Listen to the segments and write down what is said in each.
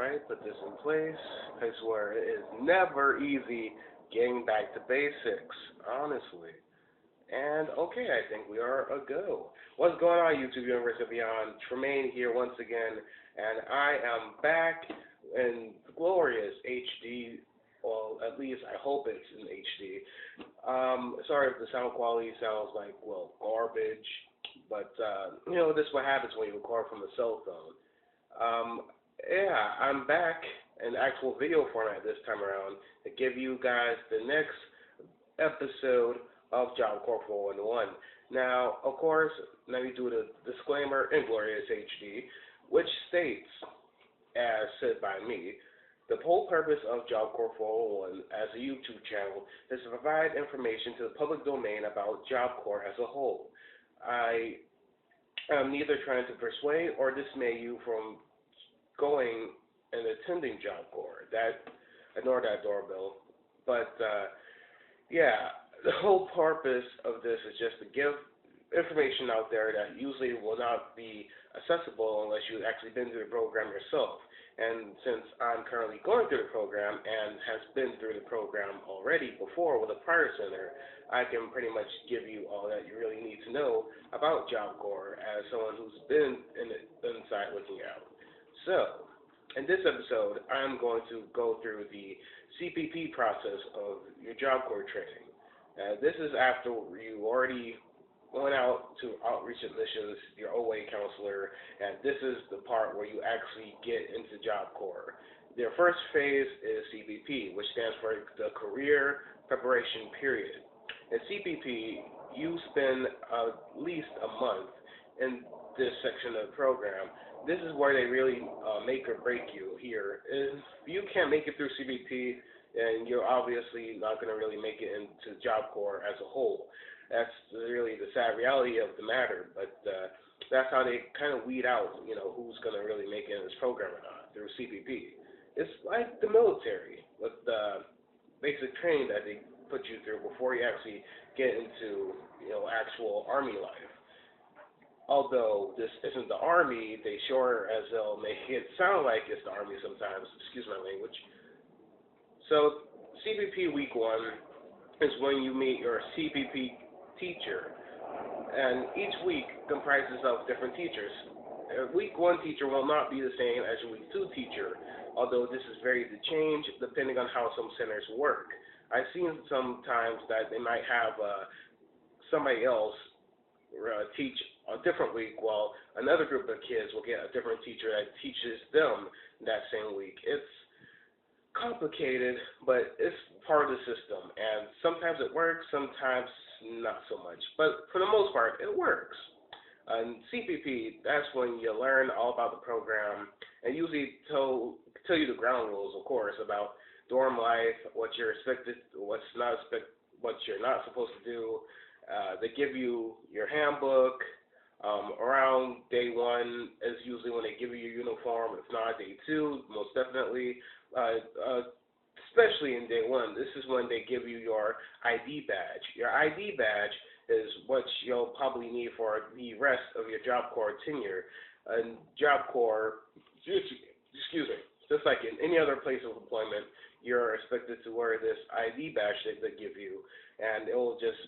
Alright, put this in place. I swear, it is never easy getting back to basics, honestly. And okay, I think we are a go. What's going on, YouTube Universe and Beyond? Tremaine here once again, and I am back in glorious HD. Well, at least I hope it's in HD. Sorry if the sound quality sounds like, well, garbage, but this is what happens when you record from a cell phone. Yeah, I'm back in actual video format this time around to give you guys the next episode of Job Corps 411. Now, of course, let me do the disclaimer in Glorious HD, which states, as said by me, the whole purpose of Job Corps 411 as a YouTube channel is to provide information to the public domain about Job Corps as a whole. I am neither trying to persuade or dismay you from going and attending Job Corps. Ignore that doorbell. But, yeah, the whole purpose of this is just to give information out there that usually will not be accessible unless you've actually been through the program yourself. And since I'm currently going through the program and has been through the program already before with a prior center, I can pretty much give you all that you really need to know about Job Corps as someone who's been inside looking out. So, in this episode, I'm going to go through the CPP process of your Job Corps training. This is after you already went out to outreach admissions, your OA counselor, and this is the part where you actually get into Job Corps. Their first phase is CPP, which stands for the Career Preparation Period. In CPP, you spend at least a month in this section of the program. This is where they really make or break you here. If you can't make it through CPP, then you're obviously not going to really make it into Job Corps as a whole. That's really the sad reality of the matter, but that's how they kind of weed out, who's going to really make it in this program or not, through CPP. It's like the military, with the basic training that they put you through before you actually get into, actual Army life. Although this isn't the Army, they sure as hell make it sound like it's the Army sometimes, excuse my language. So, CPP Week 1 is when you meet your CPP teacher, and each week comprises of different teachers. Week 1 teacher will not be the same as your Week 2 teacher, although this is very to change depending on how some centers work. I've seen sometimes that they might have somebody else teach a different week, while another group of kids will get a different teacher that teaches them that same week. It's complicated, but it's part of the system, and sometimes it works, sometimes not so much, but for the most part, it works. And CPP, that's when you learn all about the program, and usually tell you the ground rules, of course, about dorm life, what you're expected, what you're not supposed to do. They give you your handbook. Around day 1 is usually when they give you your uniform. If not, day 2, most definitely. Especially in day 1, this is when they give you your ID badge. Your ID badge is what you'll probably need for the rest of your Job Corps tenure. And Job Corps, excuse me, just like in any other place of employment, you're expected to wear this ID badge that they give you, and it will just,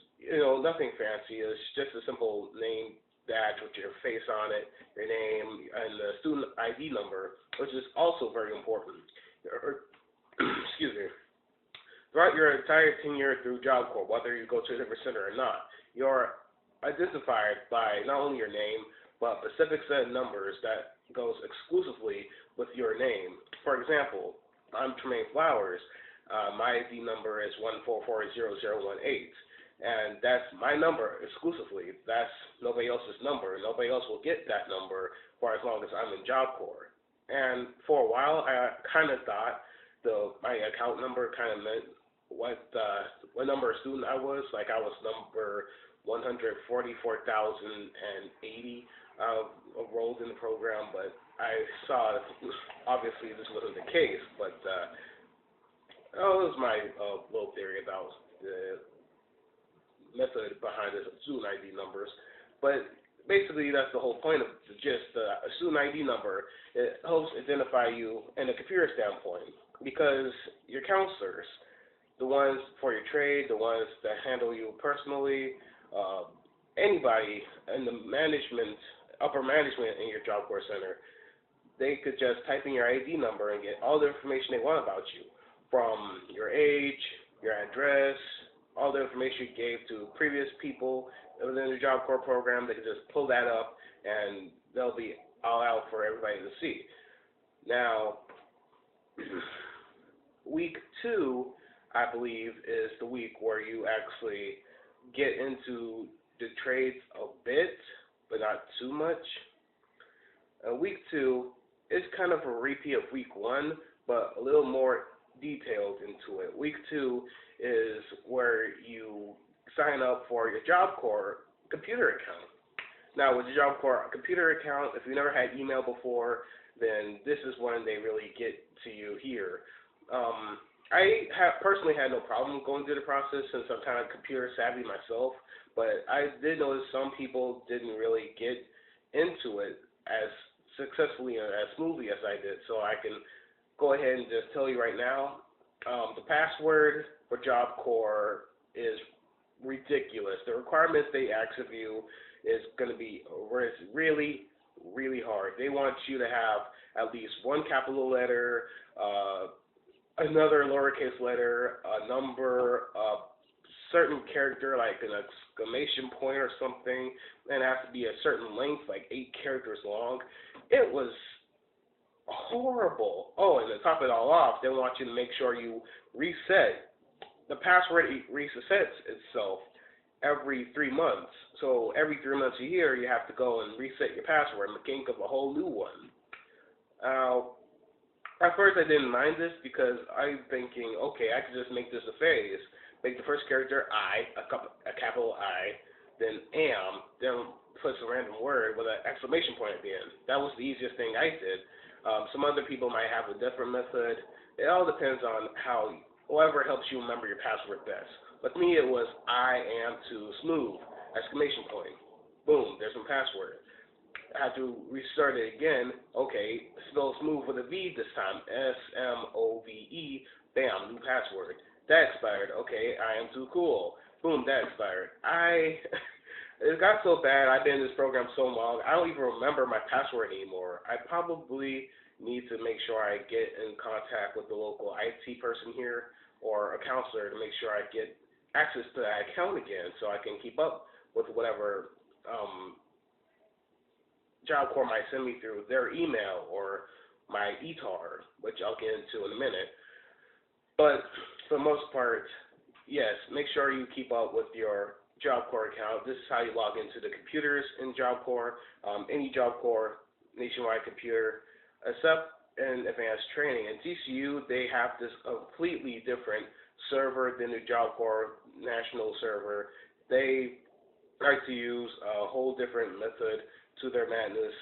nothing fancy. It's just a simple name badge with your face on it, your name, and the student ID number, which is also very important. Excuse me. Throughout your entire tenure through Job Corps, whether you go to a different center or not, you're identified by not only your name, but a specific set of numbers that goes exclusively with your name. For example, I'm Tremaine Flowers. My ID number is 1440018, and that's my number exclusively. That's nobody else's number. Nobody else will get that number for as long as I'm in Job Corps. And for a while, I kind of thought my account number kind of meant what number of student I was. Like I was number 144,080 enrolled in the program, but I saw obviously this wasn't the case. But it was my little theory about the method behind the student ID numbers. But basically that's the whole point of just the student ID number. It helps identify you in a computer standpoint because your counselors, the ones for your trade, the ones that handle you personally, uh, anybody in the management, upper management in your Job Corps Center, they could just type in your ID number and get all the information they want about you, from your age, your address, all the information you gave to previous people within the Job Corps program. They could just pull that up and they'll be all out for everybody to see. Now, week two, I believe, is the week where you actually get into the trades a bit, but not too much. Week two is kind of a repeat of week one, but a little more detailed into it. Week two is where you sign up for your Job Corps computer account. Now, with the Job Corps computer account, if you never had email before, then this is when they really get to you here. I have personally had no problem going through the process since I'm kind of computer savvy myself, but I did notice some people didn't really get into it as successfully and as smoothly as I did. So I can go ahead and just tell you right now, the password for Job Corps is ridiculous. The requirements they ask of you is going to be really, really hard. They want you to have at least one capital letter, another lowercase letter, a number, a certain character like an exclamation point or something, and it has to be a certain length, like 8 characters long. It was horrible. Oh, and to top it all off, they want you to make sure you reset. The password resets itself every 3 months. So every 3 months a year, you have to go and reset your password and think of a whole new one. At first, I didn't mind this because I'm thinking, okay, I could just make this a phase. Make the first character I, a capital I, then am, then put some random word with an exclamation point at the end. That was the easiest thing I did. Some other people might have a different method. It all depends on how, whoever helps you remember your password best. With me, it was I am too smooth, exclamation point. Boom, there's my password. I have to restart it again. Okay, spell smooth with a V this time. SMOVE. Bam, new password. That expired. Okay, I am too cool. Boom, that expired. It got so bad. I've been in this program so long, I don't even remember my password anymore. I probably need to make sure I get in contact with the local IT person here or a counselor to make sure I get access to that account again so I can keep up with whatever Job Corps might send me through their email or my ETAR, which I'll get into in a minute. But for the most part, yes, make sure you keep up with your Job Corps account. This is how you log into the computers in Job Corps, any Job Corps nationwide computer, except in advanced training. In TCU, they have this completely different server than the Job Corps national server. They like to use a whole different method to their madness.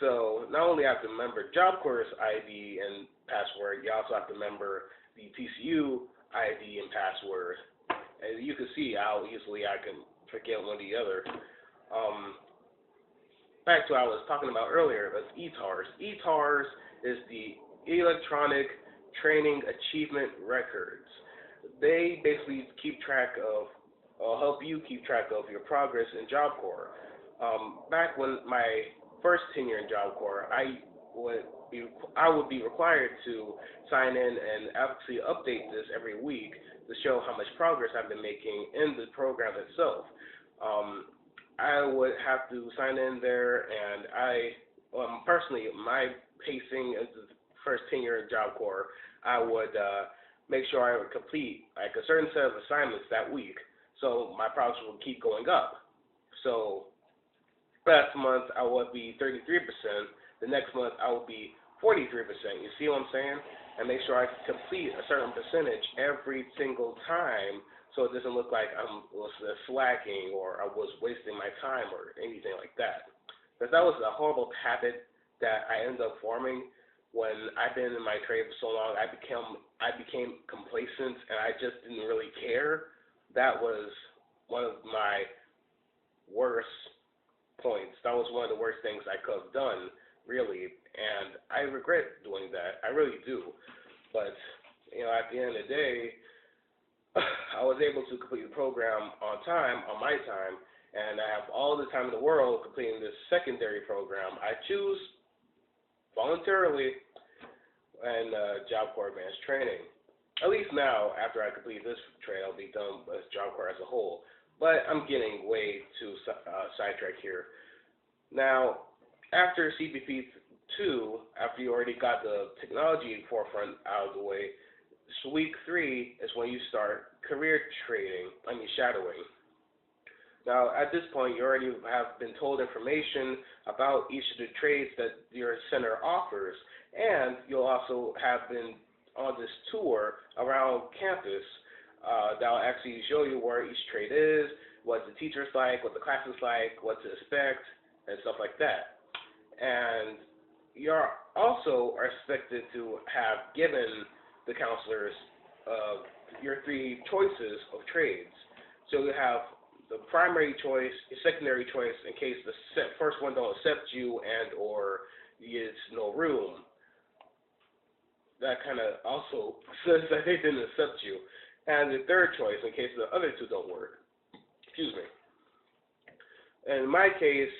So not only have to remember Job Corps ID and password, you also have to remember the TCU ID and password. And you can see how easily I can forget one or the other. Back to what I was talking about earlier, that's ETARS. ETARS is the Electronic Training Achievement Records. They basically keep track of, help you keep track of your progress in Job Corps. Back when my first tenure in Job Corps, I would be required to sign in and actually update this every week to show how much progress I've been making in the program itself. I would have to sign in there, and personally, my pacing as the first tenure in Job Corps, I would make sure I would complete like a certain set of assignments that week, so my progress would keep going up. So last month I would be 33%. The next month I will be 43%. You see what I'm saying? And make sure I complete a certain percentage every single time so it doesn't look like I was slacking or I was wasting my time or anything like that. Because that was a horrible habit that I ended up forming when I've been in my trade for so long. I became complacent and I just didn't really care. That was one of my worst points. That was one of the worst things I could have done, really, and I regret doing that. I really do. But at the end of the day, I was able to complete the program on time, on my time, and I have all the time in the world completing this secondary program. I choose voluntarily and Job Corps Advanced Training. At least now, after I complete this trade, I'll be done with Job Corps as a whole. But I'm getting way too sidetracked here. Now, after CPP 2, after you already got the technology forefront out of the way, so week 3 is when you start shadowing. Now, at this point, you already have been told information about each of the trades that your center offers, and you'll also have been on this tour around campus that'll actually show you where each trade is, what the teacher's like, what the class is like, what to expect, and stuff like that. And you're also expected to have given the counselors your 3 choices of trades. So you have the primary choice, your secondary choice, in case the first one don't accept you and or it's no room. That kind of also says that they didn't accept you. And the third choice, in case the other 2 don't work. Excuse me. In my case,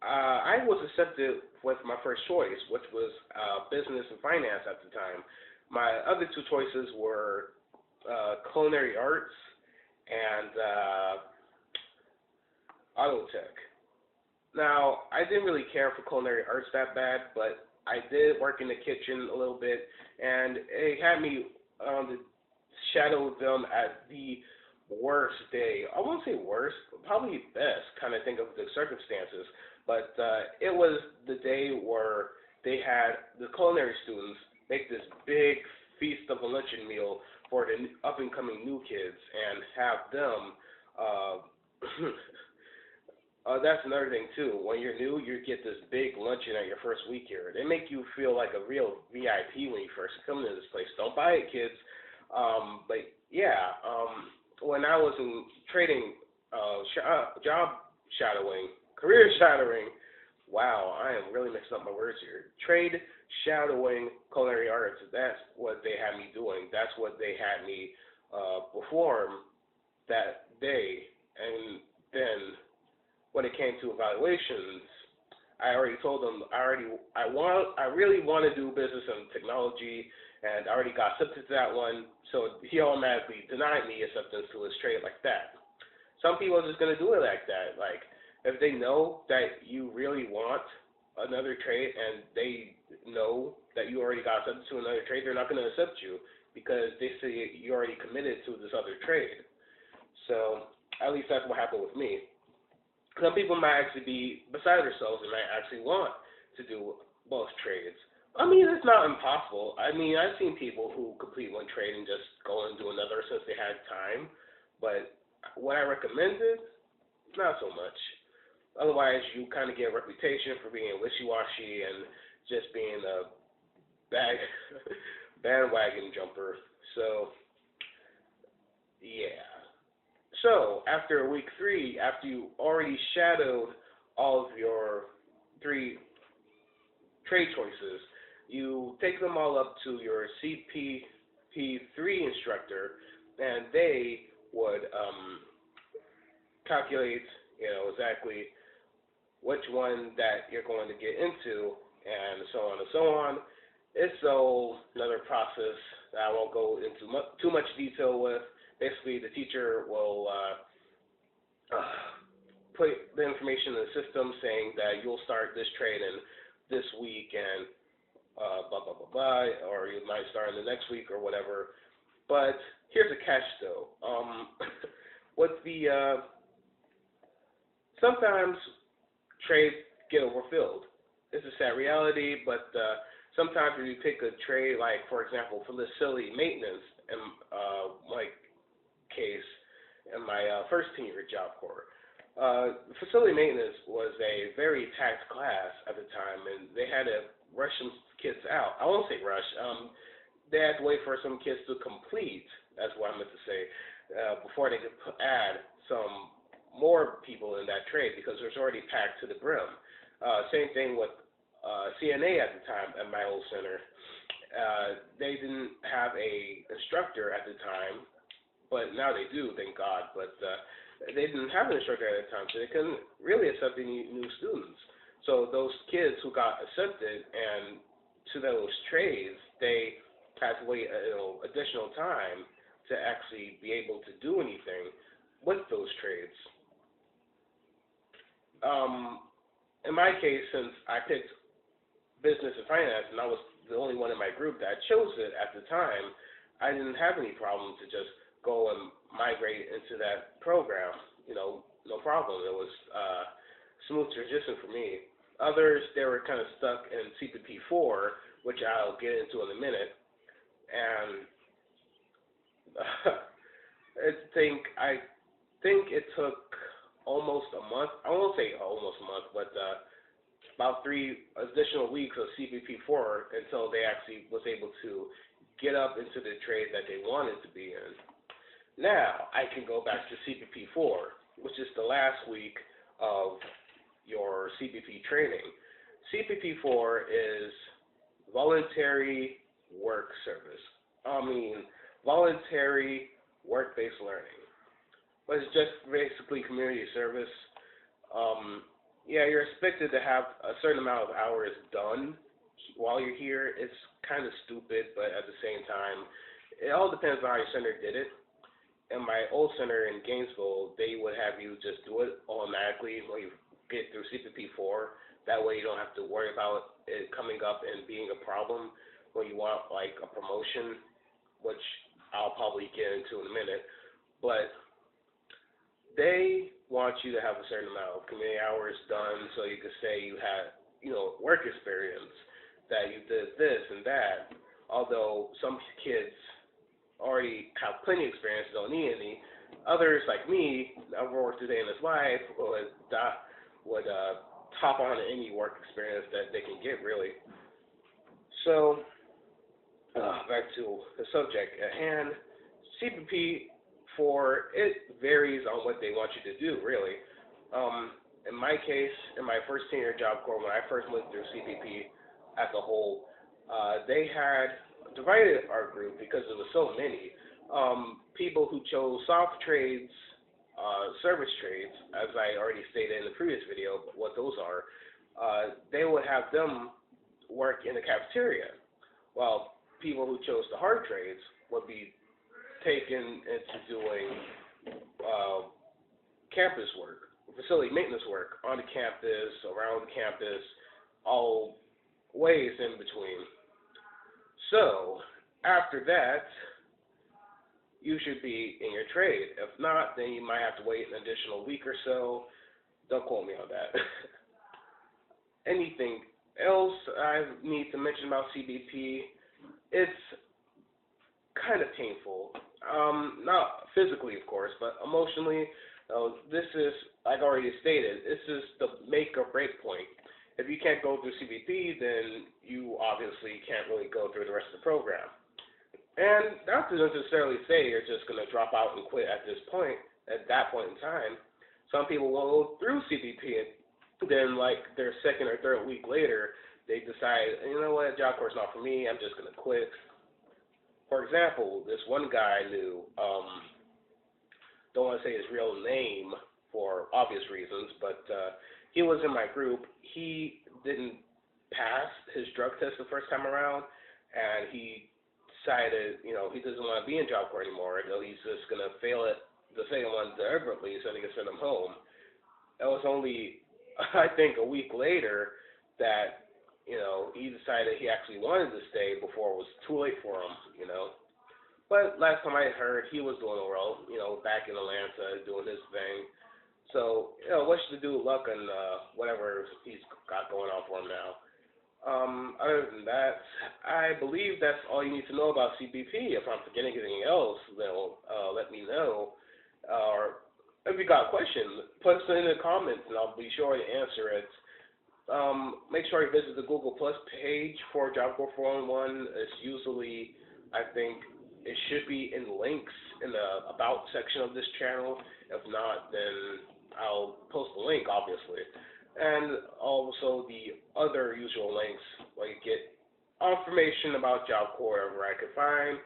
I was accepted with my first choice, which was business and finance at the time. My other 2 choices were culinary arts and auto tech. Now, I didn't really care for culinary arts that bad, but I did work in the kitchen a little bit, and it had me shadow them at the worst day. I won't say worst, probably best, kind of think of the circumstances, but it was the day where they had the culinary students make this big feast of a luncheon meal for the up-and-coming new kids and have them that's another thing, too. When you're new, you get this big luncheon at your first week here. They make you feel like a real VIP when you first come into this place. Don't buy it, kids. But, yeah, when I was in trading, job shadowing, career shadowing, wow, I am really mixing up my words here. Trade shadowing culinary arts, that's what they had me doing. That's what they had me perform that day. And then when it came to evaluations, I already told them I really want to do business and technology, and I already got accepted to that one, so he automatically denied me acceptance to his trade like that. Some people are just going to do it like that. Like, if they know that you really want another trade and they know that you already got accepted to another trade, they're not going to accept you because they say you already committed to this other trade. So, at least that's what happened with me. Some people might actually be beside themselves and might actually want to do both trades. I mean, it's not impossible. I mean, I've seen people who complete one trade and just go and do another since they had time. But what I recommended, not so much. Otherwise, you kind of get a reputation for being wishy-washy and just being a bandwagon jumper. So, yeah. So, after week 3, after you already shadowed all of your 3 trade choices, you take them all up to your CPP 3 instructor, and they would calculate, exactly which one that you're going to get into, and so on and so on. It's another process that I won't go into too much detail with. Basically, the teacher will put the information in the system saying that you'll start this trade in this week and blah, blah, blah, blah, or you might start in the next week or whatever. But here's a catch, though. Sometimes trades get overfilled. It's a sad reality, but sometimes if you pick a trade, like, for example, facility maintenance, in my case, in my first tenure at Job Corps, facility maintenance was a very taxed class at the time, and they had to rush some kids out. I won't say rush. They had to wait for some kids to complete, that's what I meant to say, before they could add some more people in that trade because it was already packed to the brim. Same thing with CNA at the time at my old center. They didn't have a instructor at the time, but now they do, thank God. But they didn't have an instructor at the time, so they couldn't really accept any new students. So those kids who got accepted and to those trades, they had to wait additional time to actually be able to do anything with those trades. In my case, since I picked business and finance, and I was the only one in my group that chose it at the time, I didn't have any problem to just go and migrate into that program. No problem. It was smooth transition for me. Others, they were kind of stuck in CPP 4, which I'll get into in a minute. And I think it took almost a month. I won't say almost a month, but about 3 additional weeks of CPP 4 until they actually was able to get up into the trade that they wanted to be in. Now I can go back to CPP 4, which is the last week of your CPP training. CPP 4 is voluntary work service. Voluntary work-based learning. But it's just basically community service. You're expected to have a certain amount of hours done while you're here. It's kind of stupid, but at the same time, it all depends on how your center did it. In my old center in Gainesville, they would have you just do it automatically when you get through CPP 4. That way you don't have to worry about it coming up and being a problem when you want like a promotion, which I'll probably get into in a minute. But they want you to have a certain amount of community hours done so you can say you had, work experience, that you did this and that. Although some kids already have plenty of experience, don't need any. Others, like me, never worked a day in his life, would top on any work experience that they can get, really. So, back to the subject at hand. CPP 4, it varies on what they want you to do, really. In my case, in my first senior job corps, when I first went through CPP as a whole, they had divided our group because there was so many. People who chose soft trades, service trades, as I already stated in the previous video, what those are, they would have them work in the cafeteria, while people who chose the hard trades would be taken into doing campus work, facility maintenance work on the campus, around the campus, all ways in between. So, after that, you should be in your trade. If not, then you might have to wait an additional week or so. Don't quote me on that. Anything else I need to mention about CPP? It's kind of painful. Not physically, of course, but emotionally. This is, like I already stated, this is the make or break point. If you can't go through CPP, then you obviously can't really go through the rest of the program. And not to necessarily say you're just going to drop out and quit at that point in time. Some people will go through CPP and then like their second or third week later, they decide, you know what, job corps is not for me, I'm just going to quit. For example, this one guy I knew, don't want to say his real name for obvious reasons, but he was in my group. He didn't pass his drug test the first time around, and he decided, he doesn't want to be in Job Corps anymore. He's just going to fail it the second one deliberately so they can send him home. It was only, I think, a week later that, he decided he actually wanted to stay before it was too late for him, But last time I heard, he was doing well, back in Atlanta doing his thing. So, wish to do luck on whatever he's got going on for him now. Other than that, I believe that's all you need to know about CPP. If I'm forgetting anything else, then let me know. Or if you got a question, put it in the comments and I'll be sure to answer it. Make sure you visit the Google Plus page for Job Corps 411. It's usually, I think, it should be in links in the About section of this channel. If not, then I'll post the link, obviously, and also the other usual links where you get information about Job Corps wherever I could find.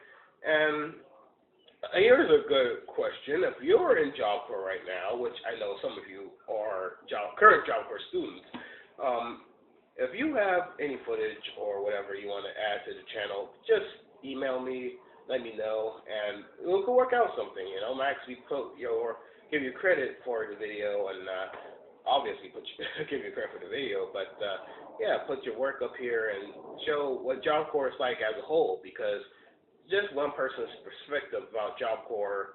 And here's a good question: if you're in Job Corps right now, which I know some of you are current Job Corps students, um, if you have any footage or whatever you want to add to the channel, just email me, let me know, and we can work out something. I'm actually give you credit for the video, and obviously give you credit for the video, but yeah, put your work up here and show what Job Corps is like as a whole, because just one person's perspective about Job Corps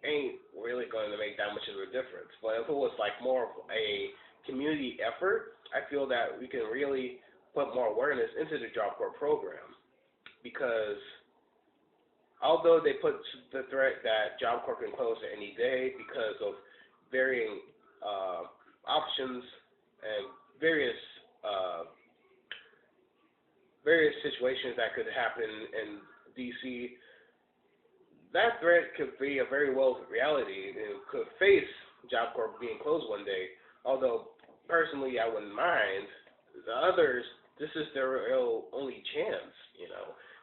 ain't really going to make that much of a difference. But if it was like more of a community effort, I feel that we can really put more awareness into the Job Corps program, because although they put the threat that Job Corps can close at any day because of varying options and various situations that could happen in DC, that threat could be a very well reality and could face Job Corps being closed one day. Although personally, I wouldn't mind. The others, this is their real only chance,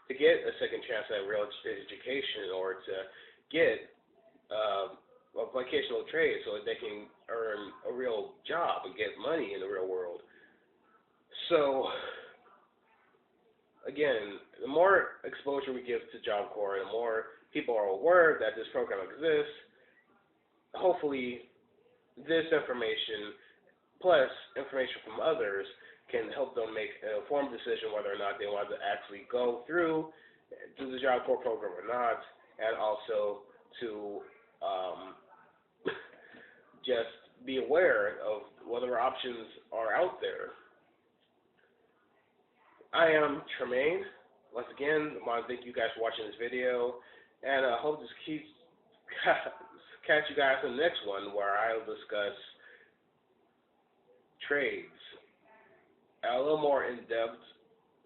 to get a second chance at real education, or to get a vocational trade so that they can earn a real job and get money in the real world. So, again, the more exposure we give to Job Corps, the more people are aware that this program exists. Hopefully, this information plus information from others can help them make an informed decision whether or not they want to actually go through the Job Corps program or not, and also to just be aware of what other options are out there. I am Tremaine. Once again, I want to thank you guys for watching this video, and I hope this keeps catch you guys in the next one, where I'll discuss trades a little more in depth,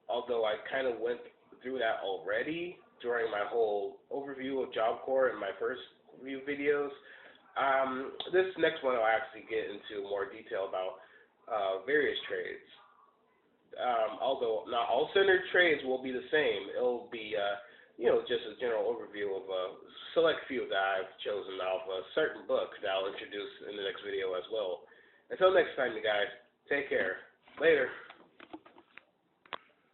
although I kind of went through that already during my whole overview of Job Corps in my first few videos. This next one I'll actually get into more detail about various trades. Although not all centered trades will be the same. It'll be just a general overview of a select few that I've chosen out of a certain book that I'll introduce in the next video as well. Until next time, you guys, take care. Later.